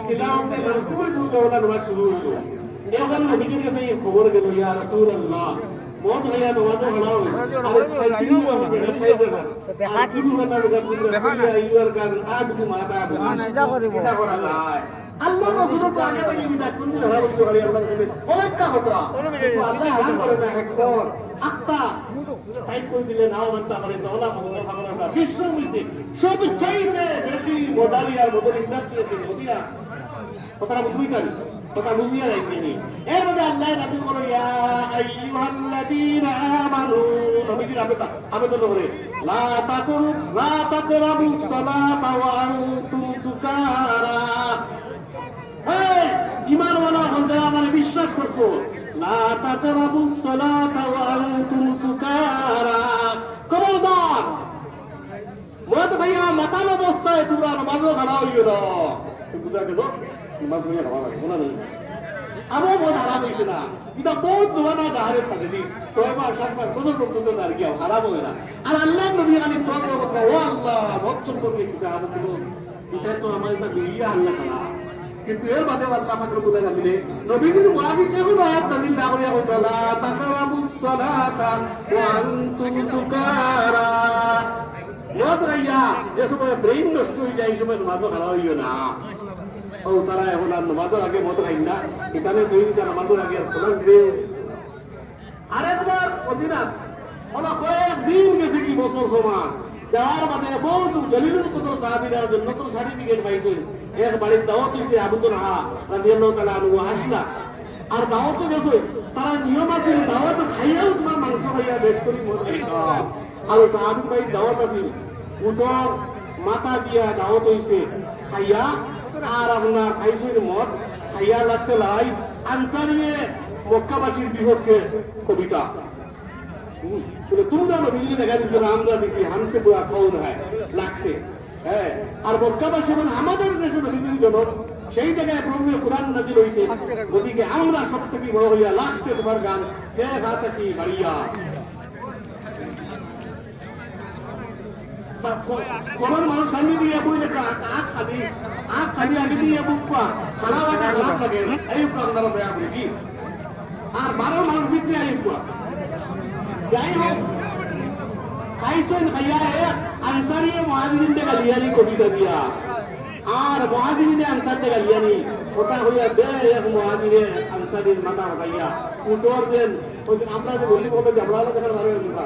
তিলাওয়াতে মারকুল শুরু হলো নামাজ শুরু হলো এখন নবীজির কাছে এই খবর গেল ইয়া রাসূলুল্লাহ মত হইয়া নামাজ পড়াও দেখা কি দেখা না ইউর গান আজ ঘুমাতা সিধা করিব এটা করা যায় আল্লাহ রাসূল তো আগে থেকে বিদাত কোন দিন হলো বলি আল্লাহ রাসূল অনেকটা কথা আল্লাহ হারাম করে না একবার আত্মা তাই কই দিলে নাও মানতে পারে দওলা মহল্লা ভাগনা বিশ্বের মধ্যে সবচেয়ে বেশি মদারি আর মদর ইন্ডাস্ট্রি আছে মদিনা কথা বুঝিতাম কথা বুঝিয়া রাখেনি এর মধ্যে আল্লাহ নবী বলে ইয়া আইয়ুহাল্লাযীনা আমানু নবীজি আবেদন করে লা তাকরাবু সালাতা ওয়া আনতুম সুকারা এই ঈমান ওয়ালা বান্দারা মানে বিশ্বাস করছো লা তাকরাবু সালাতা ওয়া আনতুম সুকারা খবরদার মত ভাইয়া মাতাল অবস্থায় তোমরা নামাজ পড়া হইও না বুঝা গেল নামাজ পড়িয়া খাওয়া লাগে না আমার বহুত হারাম হয়েছে না এটা বহুত দোয়ানা গাহারের থাকে নি 6 মাস 7 মাস বছর পর্যন্ত আর কি হারাম হয় না আর আল্লাহ নবী আলী তোয়াক্কুল কথা ও আল্লাহ মত সম্পর্কে কিছু আমাকে এটা তো আমাদের তা বিলিয়া আল্লাহ তাআলা কিন্তু এর বাদে আল্লাহ পাক বলে দিলে নবীজির ওয়াহি কেমন আয়াত নাযিল না করিয়া বলা তাকারাবুস সালাতা ওয়া আনতুম সুকারা মত রাইয়া যে সময় ব্রেইন নষ্ট হয়ে যায় এই সময় নামাজ পড়া হইও না ও তারা এখন আর নামাজের আগে মত খাই না এখানে তৈরি নামাজের আগে সালাম দিবে আরেকবার অধীনাথ ওরা কয়েকদিন গেছে কি বছর সমান যাওয়ার মানে বহুত দলিলের কত সাহাবীরা জন্য নতুন সার্টিফিকেট পাইছেন এক বাড়ির দাওয়াত দিয়েছে আবু তালহা রাদিয়াল্লাহু তাআলা আনহু আসলা আর দাওয়াতে গেছে তারা নিয়ম আছে দাওয়াত খাইয়াও তোমার মাংস খাইয়া বেশ করি মত খাইতা আর সাহাবী ভাই দাওয়াত আছে উঠোর মাথা দিয়া দাওয়াত হইছে খাইয়া আর আপনার খাইছেন মদ খাইয়া লাগছে লাই আনসারিয়ে মক্কাবাসীর বিপক্ষে কবিতা বলে তোমরা নবীজি দেখা দিচ্ছ আমরা দিছি হামসে পুরা কৌন হয় লাগছে হ্যাঁ আর মক্কাবাসী মানে আমাদের দেশে নবীজির জন্য সেই জায়গায় প্রভু কোরআন নাযিল হইছে নবীকে আমরা সব থেকে বড় হইয়া লাগছে তোমার গান হে গাতা কি বাড়িয়া কোন মানুষ সামনে দিয়ে বইলে আখ খালি আগে দিয়ে বুকপা খালা লাগা লাভ লাগে এই আপনারা দয়া করে কি আর 12 মানুষ ভিতরে আইবা যাই হোক খাইছেন খাইয়া আনসারি মুহাজিরিন থেকে লিয়ানি কবিতা দিয়া আর মুহাজিরিনে আনসার থেকে লিয়ানি ওটা হইয়া দে এক মুহাজিরে আনসারির মাথা উঠাইয়া উঠোর দেন ওই দিন আমরা যে বলি বলতে আমরা দেখার ভালো হইবা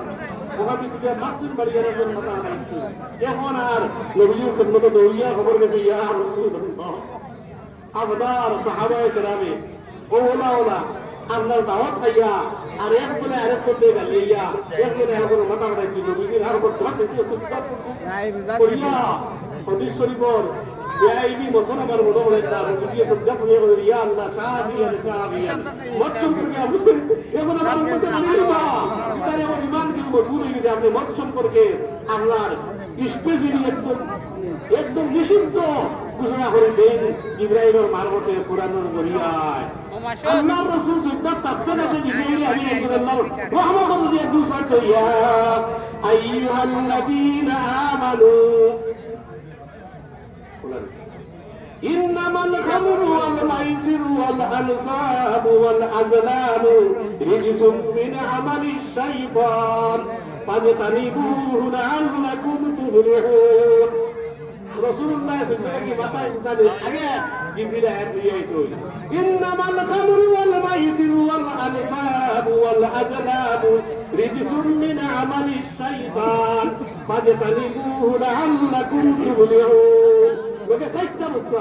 ওখানে তুই মাসুল বাড়িয়ার জন্য মাথা উঠাইছি এখন আর নবীর খিদমত দৌড়িয়া খবর গেছে ইয়া রাসূলুল্লাহ আবদার সাহাবায়ে কেরামে ওলা ওলা আপনার দাওয়াত খাইয়া আর এক বলে আরেক করতে গালিয়া এক বলে এখন মাথা উঠাইছি নবীর আর করতে করিয়া হাদিস শরীফর বেআইনি মতন আমার মনে হলে না নবী সজ্জা ফুরিয়ে বলে ইয়া আল্লাহ সাহাবিয়ান সাহাবিয়ান মত সম্পর্কে আপনি এখন আমার মধ্যে মানিয়ে না তার আমার ঈমান কি মজবুত হয়ে গেছে আপনি মত সম্পর্কে আল্লাহর স্পেশালি একদম নিষিদ্ধ ঘোষণা করে দেন ইব্রাহিমের মারফতে কোরআনের জরিয়ায় আল্লাহ রাসূল সিদ্ধান্ত তাফসীর আছে জিবরাইল আলাইহিস সালাম রহমত দিয়ে দুসর ইয়া আইয়ুহাল্লাযীনা আমানু إنما الخمر والميسر والأنصاب والأزلام رجس من عمل الشيطان فاجتنبوه لعلكم تفلحون رسول الله صلى الله عليه وسلم আগে জিবরিল আয়াত দিয়ে আইতো إنما الخمر والميسر والأنصاب والأزلام رجس من عمل الشيطان فاجتنبوه لعلكم تفلحون وكسيت مستوى